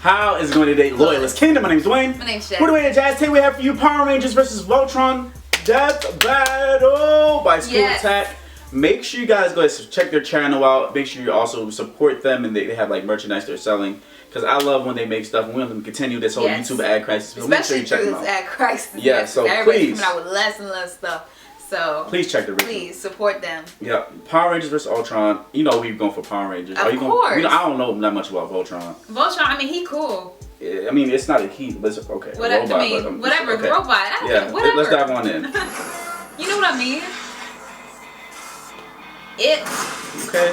How is it going today, Loyalist Kingdom? My name's Dwayne. My name's Jasmine. What do we Jazz? Today we have for you Power Rangers VS Voltron Death Battle by ScrewAttack. Make sure you guys go ahead and check their channel out. Make sure you also support them, and they have like merchandise they're selling. Because I love when they make stuff, and we want them to continue this whole YouTube ad crisis. So especially make sure you check them out. ad crisis. Yeah, so everybody's please. coming out with less and less stuff. So please check the review. Please support them. Yeah, Power Rangers vs Voltron. You know we're going for Power Rangers. Of course. I don't know that much about Voltron. Voltron, I mean, he cool. Yeah, I mean, it's not a he, but it's okay. Whatever, robot, I mean, but, whatever, okay. robot. I don't yeah, whatever. let's dive on in. You know what I mean? It. Okay.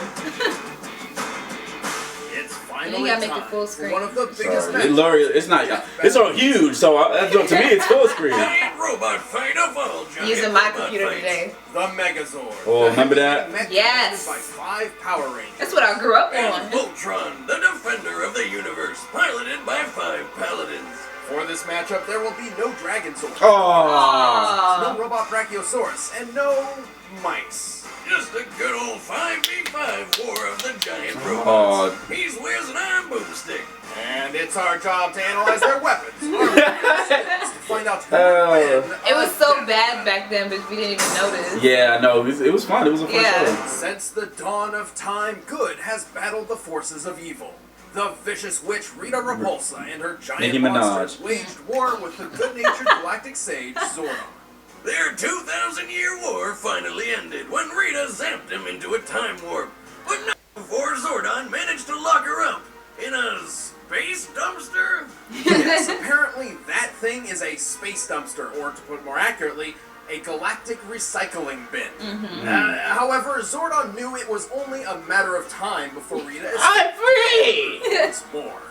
And then you gotta make it full screen. One of the biggest it's not. It's all huge, so to me it's full screen. Robot fight of all giant using my computer today. The Megazord. Oh, remember that? Yes. By 5 Power Rangers. That's what I grew up And on. Voltron, the defender of the universe, piloted by 5 paladins. For this matchup, there will be no Dragonzord, Oh. no Robot Brachiosaurus, and no mice. Just a good old 5v5 war of the giant robots. He's Wiz and I'm Boomstick. And it's our job to analyze their weapons, to find out who It was so bad back then, but we didn't even notice. Yeah, no, it was fun. It was a fun show. Since the dawn of time, good has battled the forces of evil. The vicious witch Rita Repulsa and her giant monsters waged war with the good-natured galactic sage Zordon. Their 2,000-year war finally ended when Rita zapped him into a time warp. But not before Zordon managed to lock her up in a space dumpster? Yes, apparently that thing is a space dumpster, or to put it more accurately, a galactic recycling bin. However, Zordon knew it was only a matter of time before Rita I'm free! once more.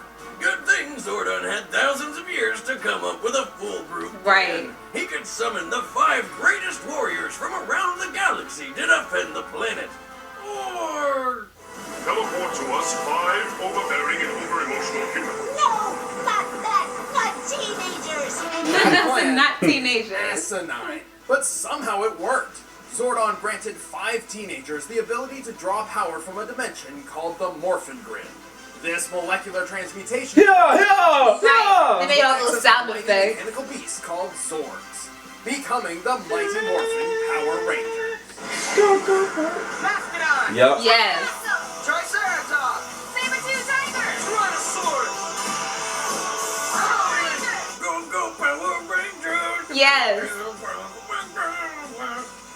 Good thing Zordon had thousands of years to come up with a foolproof plan. He could summon the 5 greatest warriors from around the galaxy to defend the planet. Or... Teleport to us 5 overbearing and over-emotional humans. No! Not teenagers! Not teenagers. Asinine. But somehow it worked. Zordon granted 5 teenagers the ability to draw power from a dimension called the Morphin Grid. This molecular transmutation They made all those sound effects. mechanical beast called Zords, becoming the Mighty Morphin Power Rangers. Mastodon! Yep. Yes. Triceratops! Saber-tooth tiger! Tyrannosaurus! Power Rangers! Go Power Rangers! Yes.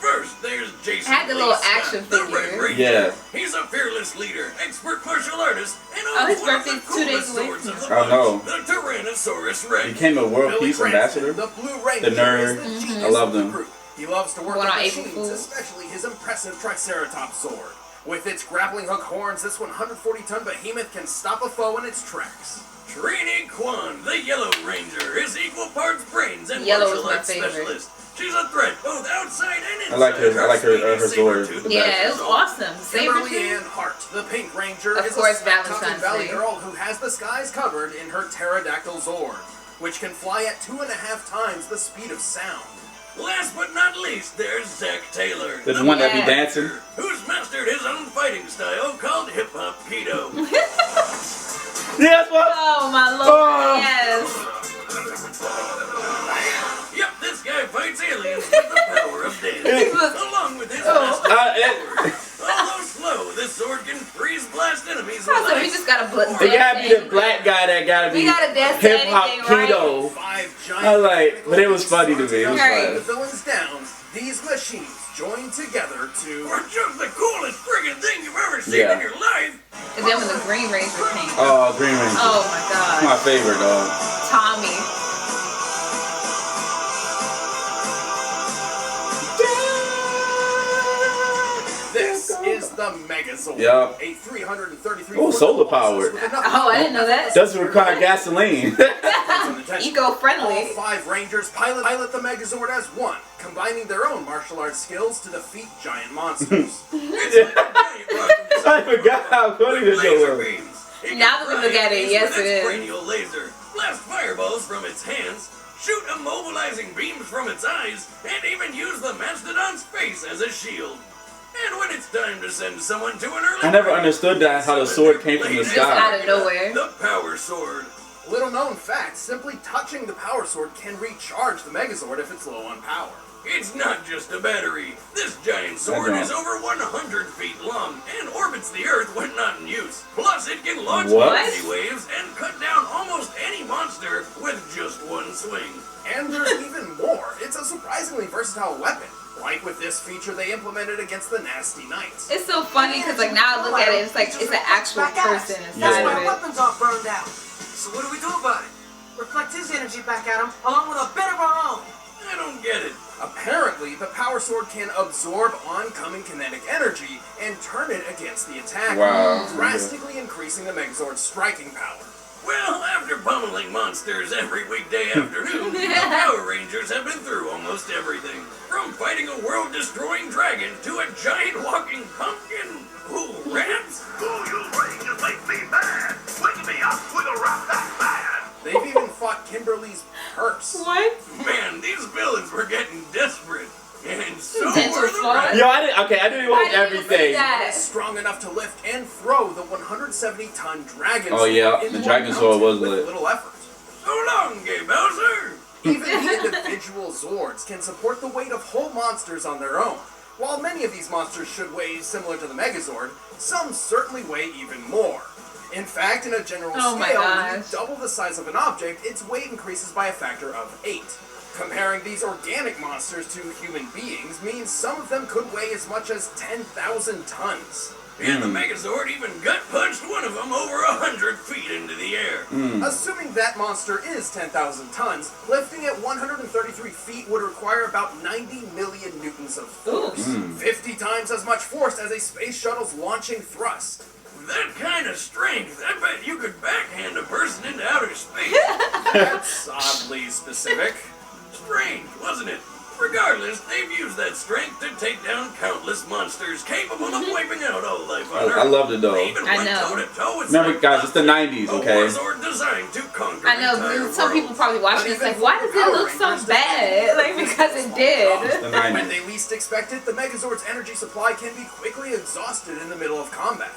First, there's Jason. Had the little Lee Scott, action the Red figure. Ranger. Yeah. He's a fearless leader, expert martial artist, and his one of the birthday's 2 days coolest away. swords of the I know. bunch, the Tyrannosaurus Rex. Became a World Billy Peace Cranston, Ambassador. The Blue Ranger, The nerd. is the genius I love of the them. group. He loves to work Going with on April machines, Fools. especially his impressive Triceratops sword. With its grappling hook horns, this 140-ton behemoth can stop a foe in its tracks. Trini Kwan, the Yellow Ranger, is equal parts brains and Yellow martial is my arts favorite. specialist. She's a threat both outside and inside. I like her sword. Yeah, it was awesome. Kimberly Saber-tooth. Ann Hart, the Pink Ranger, Of is course, a Valentine's Valentine's Valley Day. girl who has the skies covered in her pterodactyl Zord, which can fly at 2.5 times the speed of sound. Last but not least, there's Zach Taylor, The one that be dancing. who's mastered his own fighting style called hip-hop keto. Yes, what? Oh my lord. Oh. Yes. Yep, this guy fights aliens with the power of dance, along with his master sword. Although slow, this sword can freeze blast enemies with So we ice. just gotta It gotta be the black guy that gotta be We gotta dance to hip hop anything, right? keto. 5 giant I was like, but it was funny to me. It was Right. the fun. villains down, these machines join together to... We're just the coolest friggin' thing you've ever seen in your life! And then when the Green Ranger came. Oh, Green Ranger. Oh my god. My favorite, dog. Tommy. This is the Megazord. Yup. A 333... Oh, solar powered. Oh, I didn't know that. Doesn't require gasoline. Eco-friendly. All 5 Rangers pilot the Megazord as one, combining their own martial arts skills to defeat giant monsters. It's like a giant rock I forgot how funny this laser was. beams. It Now can that we look fry at it, enemies yes, with it its is. cranial laser, blast fireballs from its hands, shoot immobilizing beams from its eyes, and even use the Mastodon's face as a shield. And when it's time to send someone to an early I never understood that, how the sword came from the Just out sky. of nowhere. The Power Sword. Little known fact, simply touching the Power Sword can recharge the Megazord if it's low on power. It's not just a battery. This giant sword is over 100 feet long and orbits the Earth when not in use. Plus, it can launch energy waves and cut down almost any monster with just one swing. And there's even more. It's a surprisingly versatile weapon. Like with this feature they implemented against the Nasty Knights. It's so funny because like now I look at it, it's like it's an actual person inside That's why of it. weapons are burned out. So what do we do about it? Reflect his energy back at him, along with a bit of our own. I don't get it. Apparently, the Power Sword can absorb oncoming kinetic energy and turn it against the attacker, drastically increasing the Megazord's striking power. Well, after pummeling monsters every weekday afternoon, the Power Rangers have been through almost everything. From fighting a world-destroying dragon to a giant walking pumpkin. Ooh, rats? Oh, you Rangers make me mad. Wake me up with a rock that bad. They've even fought Kimberly's purse. What? Man, these villains were getting desperate. And so Dental were the floss? rats. Yo, I didn't watch everything. It's strong enough to lift and throw the 170-ton dragon Oh yeah, in the one Dragon Sword was with lit. little effort. So long, Gay Bowser. Even the individual Zords can support the weight of whole monsters on their own. While many of these monsters should weigh similar to the Megazord, some certainly weigh even more. In fact, in a general scale, when you double the size of an object, its weight increases by a factor of 8. Comparing these organic monsters to human beings means some of them could weigh as much as 10,000 tons. And the Megazord even gut-punched one of them over 100 feet into the air. Assuming that monster is 10,000 tons, lifting it 133 feet would require about 90 million newtons of force. 50 times as much force as a space shuttle's launching thrust. That kind of strength, I bet you could backhand a person into outer space. That's oddly specific. Strange, wasn't it? Regardless, they've used that strength to take down countless monsters capable of wiping out all life on Earth. I loved it though. They even I went know. toe-to-toe with Remember, guys, it's the 90s, okay? A warzord designed to conquer I know, the entire but some world. people probably watching this like, why does it look so bad? Like, because it did. The When 90s. they least expect it, the Megazord's energy supply can be quickly exhausted in the middle of combat.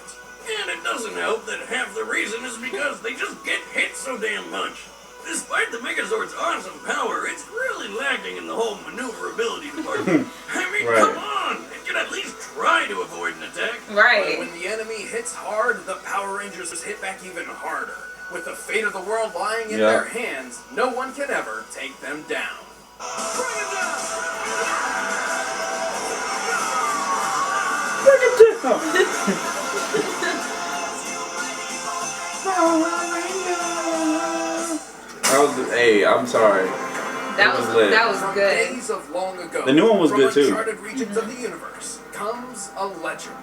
And it doesn't help that half the reason is because they just get hit so damn much. Despite the Megazord's awesome power, it's really lacking in the whole maneuverability department. I mean, come on! It can at least try to avoid an attack. But Right. when the enemy hits hard, the Power Rangers hit back even harder. With the fate of the world lying in their hands, no one can ever take them down. Hey, I'm sorry. That was From good. days of long ago, The new one was from good, too. uncharted regions of the universe comes a legend.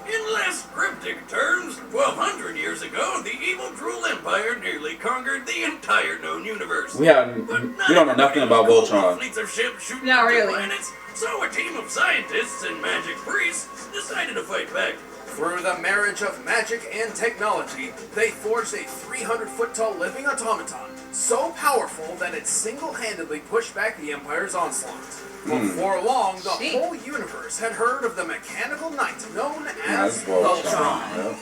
In less cryptic terms, 1,200 years ago, the evil Drool Empire nearly conquered the entire known universe. We don't know nothing about Voltron. Fleets of ships shooting Not into really. planets, so a team of scientists and magic priests decided to fight back. Through the marriage of magic and technology, they forged a 300-foot-tall living automaton, so powerful that it single-handedly pushed back the Empire's onslaught. Before long, the whole universe had heard of the mechanical knight known as Voltron.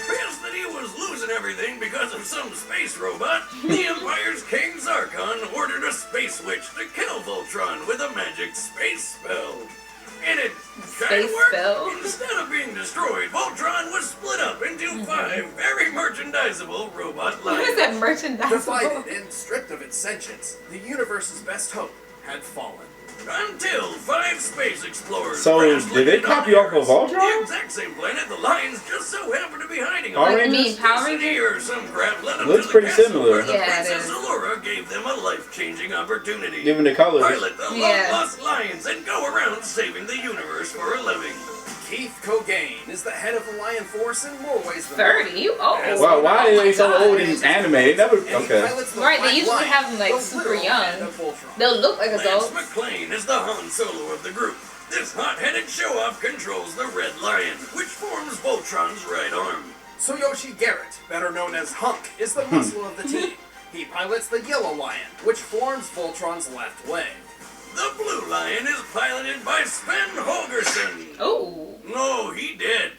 Pissed that he was losing everything because of some space robot, the Empire's King Zarkon ordered a space witch to kill Voltron with a magic space spell. And it kind of Space worked. spell? Instead of being destroyed, Voltron was split up into 5 very merchandisable robot What is lines. that merchandise? Divided and stripped of its sentience, the universe's best hope had fallen. Until 5 space explorers. So, crashed did they landed on copy off of Earth. Voltron? The exact same planet the Lions just so happen to be hiding Power on. You Rangers? mean Power City Rangers? or some crap led them Looks to the pretty castle similar. where the Yeah, it Princess is. Allura gave them a life-changing opportunity. Even the colors. Pilot the Yeah. long-lost lions and go around saving the universe for a living. Keith Cogain is the head of the Lion Force in more ways than 30? You old. Wow, why are they so God. old in this anime? They never. And he Okay. pilots the Right, they Black usually Lion, have them, like, the super literal young. head of Voltron. They'll look like Lance adults. McClane is the Han Solo of the group. This hot-headed show-off controls the Red Lion, which forms Voltron's right arm. Tsuyoshi Garrett, better known as Hunk, is the muscle of the team. He pilots the Yellow Lion, which forms Voltron's left leg. The Blue Lion is piloted by Sven Holgersson. Oh. No, he did.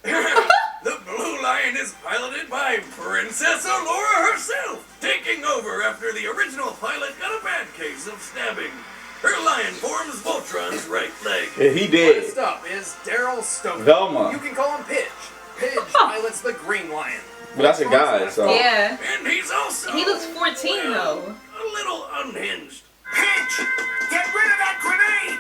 The Blue Lion is piloted by did. Next up is Daryl Stokely. Velma. You can call him Pidge. Pidge pilots the Green Lion. But that's a guy, so. Yeah. And he's also... He looks 14 though. A little unhinged. Pitch! Get rid of that grenade!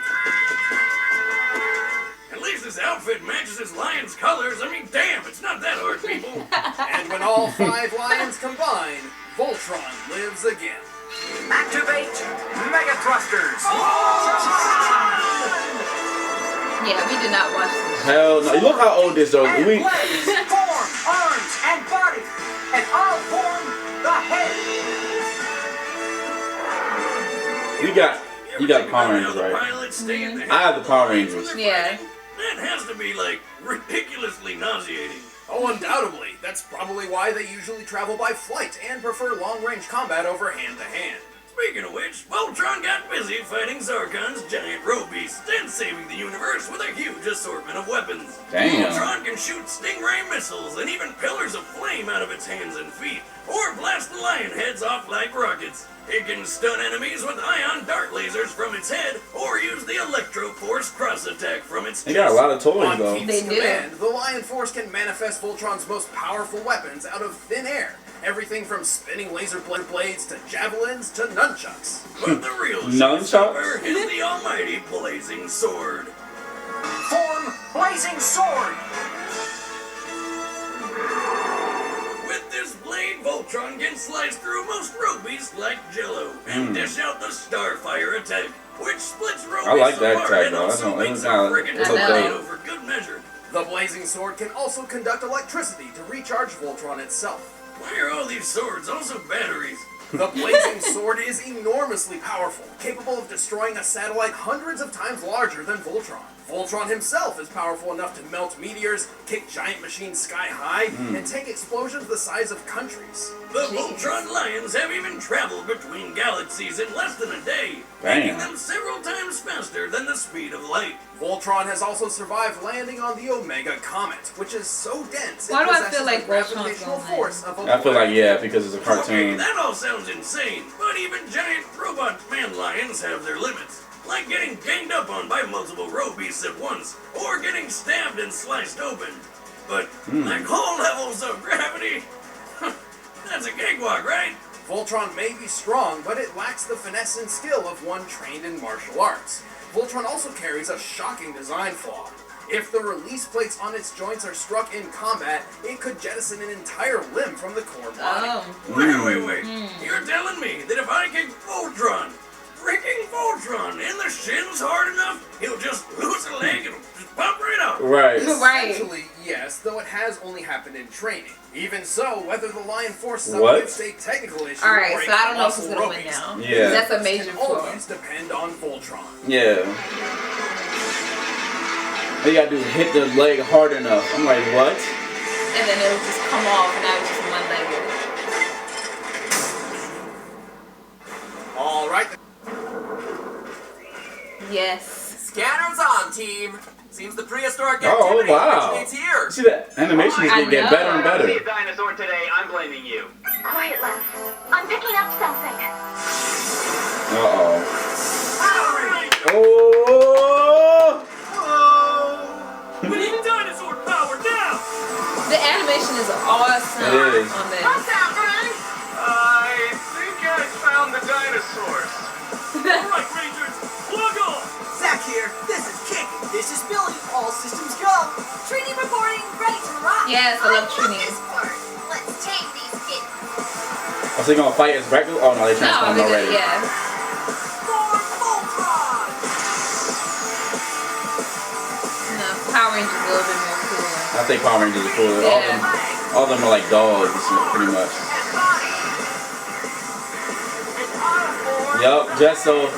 At least his outfit matches his lion's colors. I mean, damn, it's not that hard, people. And when all 5 lions combine, Voltron lives again. Activate Mega Thrusters. Yeah, we did not watch this. Hell no. Look how old this though. And We. legs, form, arms, and body, and all form the head. You got Power Rangers, right? I have the Power Rangers. Yeah. That has to be, like, ridiculously nauseating. Oh, undoubtedly. That's probably why they usually travel by flight and prefer long-range combat over hand-to-hand. Speaking of which, Voltron got busy fighting Zarkon's giant road beasts and saving the universe with a huge assortment of weapons. Damn. Voltron can shoot stingray missiles and even pillars of flame out of its hands and feet, or blast the lion heads off like rockets. It can stun enemies with ion dart lasers from its head, or use the Electro Force cross attack from its chest. They got a lot of toys On though. Keith's They do. command, the Lion Force can manifest Voltron's most powerful weapons out of thin air. Everything from spinning laser blades to javelins to nunchucks. But the real Nunchucks? showstopper is the almighty Blazing Sword. Form Blazing Sword. With this blade, Voltron can slice through most road beasts like Jello and dish out the Starfire attack, which splits road I like beasts that apart attack, and though. I also know, it makes was a kinda- friggin' it looked tornado dope. for good measure. The Blazing Sword can also conduct electricity to recharge Voltron itself. Why are all these swords also batteries? The Blazing Sword is enormously powerful, capable of destroying a satellite hundreds of times larger than Voltron. Voltron himself is powerful enough to melt meteors, kick giant machines sky high, and take explosions the size of countries. The Voltron Lions have even traveled between galaxies in less than a day, Damn. making them several times faster than the speed of light. Voltron has also survived landing on the Omega Comet, which is so dense Why it do I possesses feel like the Voltron's gravitational gonna force of a I feel like black yeah, hole. because it's a Okay, cartoon. that all sounds insane, but even giant robot man lions have their limits. Like getting ganged up on by multiple road beasts at once, or getting stabbed and sliced open. But black hole levels of gravity, that's a cakewalk, right? Voltron may be strong, but it lacks the finesse and skill of one trained in martial arts. Voltron also carries a shocking design flaw. If the release plates on its joints are struck in combat, it could jettison an entire limb from the core body. Oh. Wait. You're telling me that if I kick Voltron, freaking Voltron, in the shins hard enough, he'll just lose a leg and just pop right out? Right. Right. Essentially, yes, though it has only happened in training. Even so, whether the Lion Force What? submits a technical issue Alright, or a so I don't know if he's colossal gonna win road now. beast, Yeah. That's a major can flaw. always depend on Voltron. Yeah. They gotta do is hit the leg hard enough. I'm like, what? And then it'll just come off and now it's just one-legged. Alright. Yes. Scanners on, team. Seems the prehistoric Oh, activity wow. originates here. See that animation is I getting know. better and I see better. a dinosaur today, I'm blaming you. Quiet, love. I'm picking up something. Uh-oh. Oh! We need dinosaur power now! The animation is awesome It is. on this. What's happening? I think I found the dinosaurs. Alright, Rangers, plug on! Zach here. This is Kick. This is Billy. All systems go. Trini reporting, ready to rock. Yes, I love Trini. This part. Let's tame these kittens. Oh, so they gonna fight as regular? Oh no, they No, transformed already. yeah. For Voltron. No, Power Rangers a little bit more cooler. I think Power Rangers are cooler. Yeah. All of them are like dogs, pretty much. And body. And auto form. Yup, just so.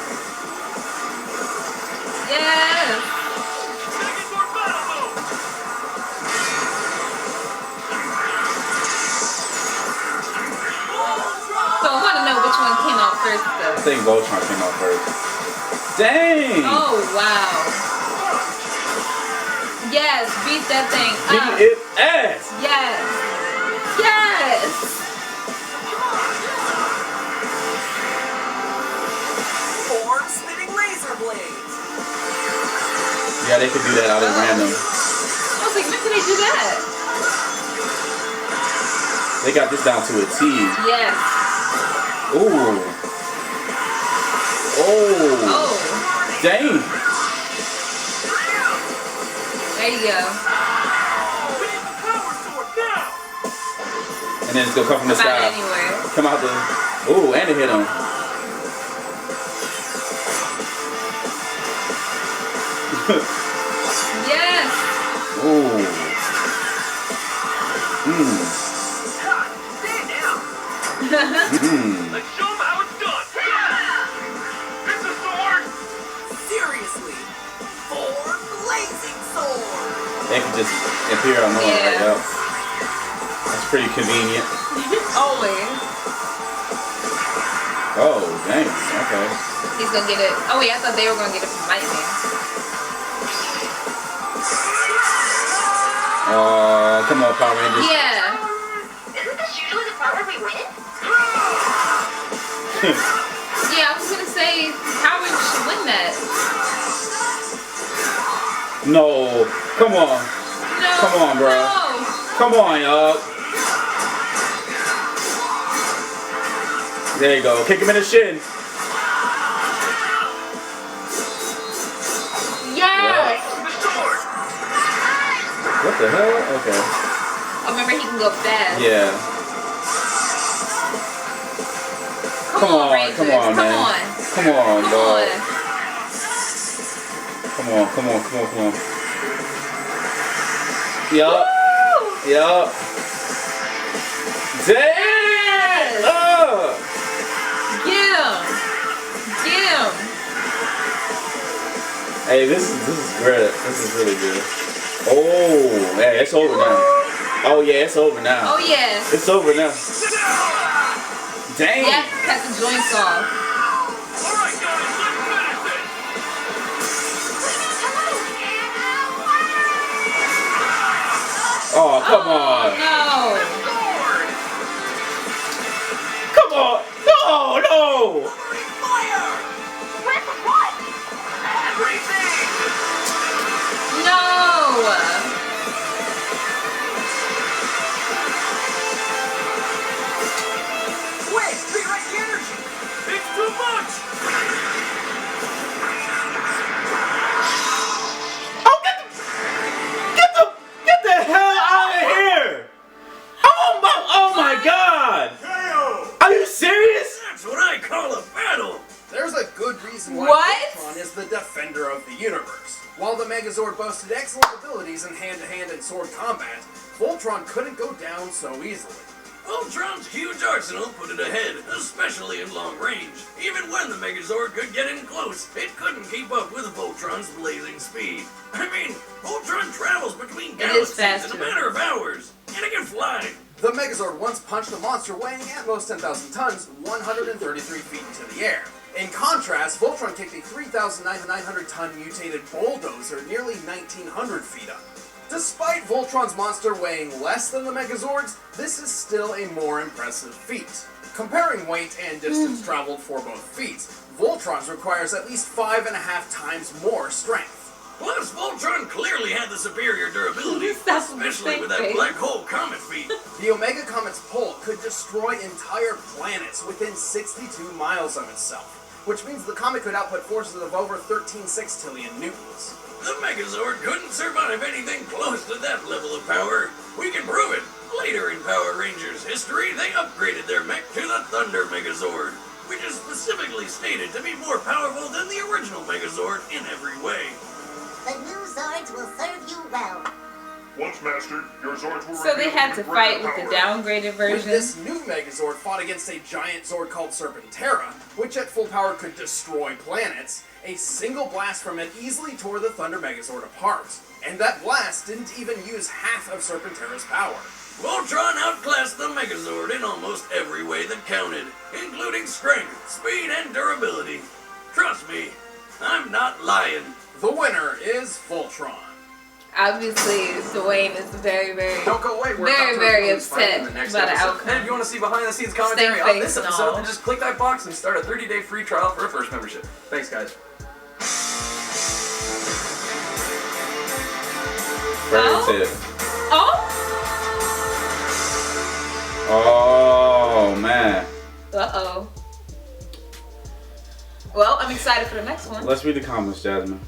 Yes. Second for battle mode! So I want to know which one came out first I though. think Voltron came out first. Dang! Oh, wow. Yes, beat that thing up. Beat it ass! Yes. Yes. Form spinning laser blades. Yeah, they could do that out of random. I was like, when did they do that? They got this down to a T. Yes. Ooh. Oh. Dang. There you go. And then it's gonna come from the Come out sky. anywhere. Come out the. Ooh, and it hit him. Yes. Ooh. Stand down. Let's show them how it's done. It's a sword. Seriously, 4 blazing swords. They can just appear on nowhere Yeah. like that. That's pretty convenient. Always. Oh, dang. Okay. He's gonna get it. Oh wait, I thought they were gonna get it from lightning. Oh, come on, Power Rangers. Yeah. Isn't this usually the part where we win? Yeah, I was gonna say Power Rangers should win that. No. Come on. No. Come on, bro. No. Come on, y'all. There you go. Kick him in the shin. Yes. What the hell? Okay. Oh, remember he can go fast. Yeah. Come on, Rangers. come on, man. Come on. Come on, Come dog. on. Come on, come on, come on, come on. Yup. Woo! Yup. Damn! Yes. Get him. Get him. Hey, this is great. This is really good. Oh, yeah, it's over now. Oh yeah, it's over now. Oh yeah. It's over now. Dang. Yeah, cut the joints off. Alright, guys, let's finish this. Oh, come on. No. Sword. Come on. No, no. Fire! With what? Everything. No. Wait, rewrite the energy! It's too much. Oh, get the hell out of here. Oh my God. Are you serious? That's what I call a battle. There's a good reason why What? Voltron is the defender of the universe. While the Megazord boasted excellent abilities in hand-to-hand and sword combat, Voltron couldn't go down so easily. Voltron's huge arsenal put it ahead, especially in long range. Even when the Megazord could get in close, it couldn't keep up with Voltron's blazing speed. I mean, Voltron travels between It is galaxies in faster. a matter of hours, and it can fly. The Megazord once punched a monster weighing at most 10,000 tons 133 feet into the air. In contrast, Voltron kicked a 3,900-ton mutated bulldozer nearly 1,900 feet up. Despite Voltron's monster weighing less than the Megazord's, this is still a more impressive feat. Comparing weight and distance traveled for both feats, Voltron's requires at least 5.5 times more strength. Plus, Voltron clearly had the superior durability, Stop with the especially with that face. black hole comet feat. The Omega Comet's pull could destroy entire planets within 62 miles of itself, which means the comet could output forces of over 13 sextillion newtons. The Megazord couldn't survive anything close to that level of power. We can prove it. Later in Power Rangers history, they upgraded their mech to the Thunder Megazord, which is specifically stated to be more powerful than the original Megazord in every way. The new Zords will serve you well. Once mastered, your Zords will So they reveal had to greater fight with the power. downgraded When version. this new Megazord fought against a giant Zord called Serpentera, which at full power could destroy planets, a single blast from it easily tore the Thunder Megazord apart. And that blast didn't even use half of Serpentera's power. Voltron outclassed the Megazord in almost every way that counted, including strength, speed, and durability. Trust me, I'm not lying. The winner is Voltron. Obviously, Dwayne is very, Don't go away. We're very, about to very release finally upset in the next about the episode. outcome. And if you want to see behind the scenes commentary Stank on this face and episode, all. then just click that box and start a 30-day free trial for a first membership. Thanks, guys. Right. Oh. Oh man. Uh-oh. Well, I'm excited for the next one. Let's read the comments, Jasmine.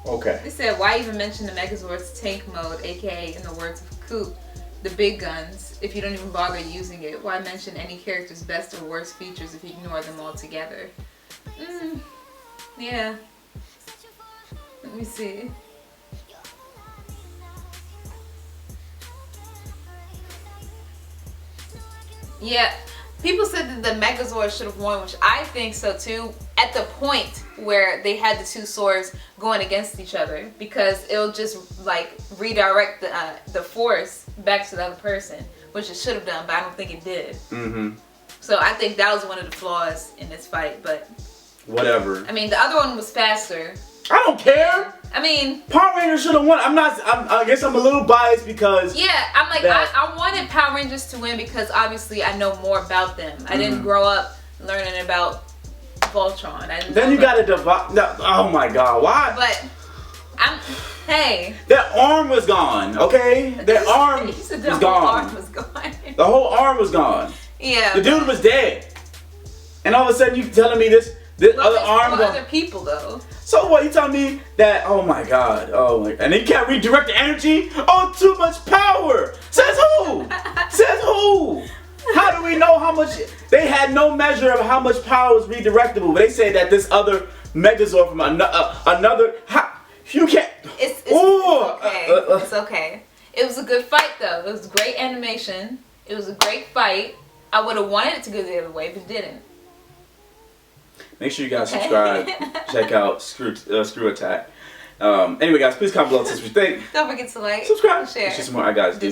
Okay. They said, why even mention the Megazord's tank mode, aka in the words of Coop, the big guns, if you don't even bother using it? Why mention any character's best or worst features if you ignore them altogether? Yeah. Let me see. Yeah. People said that the Megazord should have won, which I think so too, at the point where they had the two swords going against each other, because it'll just like redirect the force back to the other person, which it should have done, but I don't think it did. So I think that was one of the flaws in this fight, but whatever. I mean, the other one was faster. I don't care. I mean, Power Rangers should have won. I guess I'm a little biased because. Yeah, I'm like, I wanted Power Rangers to win because obviously I know more about them. I didn't grow up learning about Voltron. Then you gotta divide. No, oh my God, why? But hey. Their arm was gone. Okay, their arm was gone. Arm was gone. The whole arm was gone. Yeah. The dude was dead, and all of a sudden you telling me this other arm gone. Other people though. So what? You telling me that? Oh my God! Oh my! And they can't redirect the energy? Oh, too much power. Says who? Says who? How do we know how much? They had no measure of how much power was redirectable. But they say that this other Megazord from another. You can't. It's okay. It's okay. It was a good fight though. It was great animation. It was a great fight. I would have wanted it to go the other way, but it didn't. Make sure you guys subscribe. Check out ScrewAttack. Anyway, guys, please comment below what you think. Don't forget to like, subscribe, share. It's just more I guys do.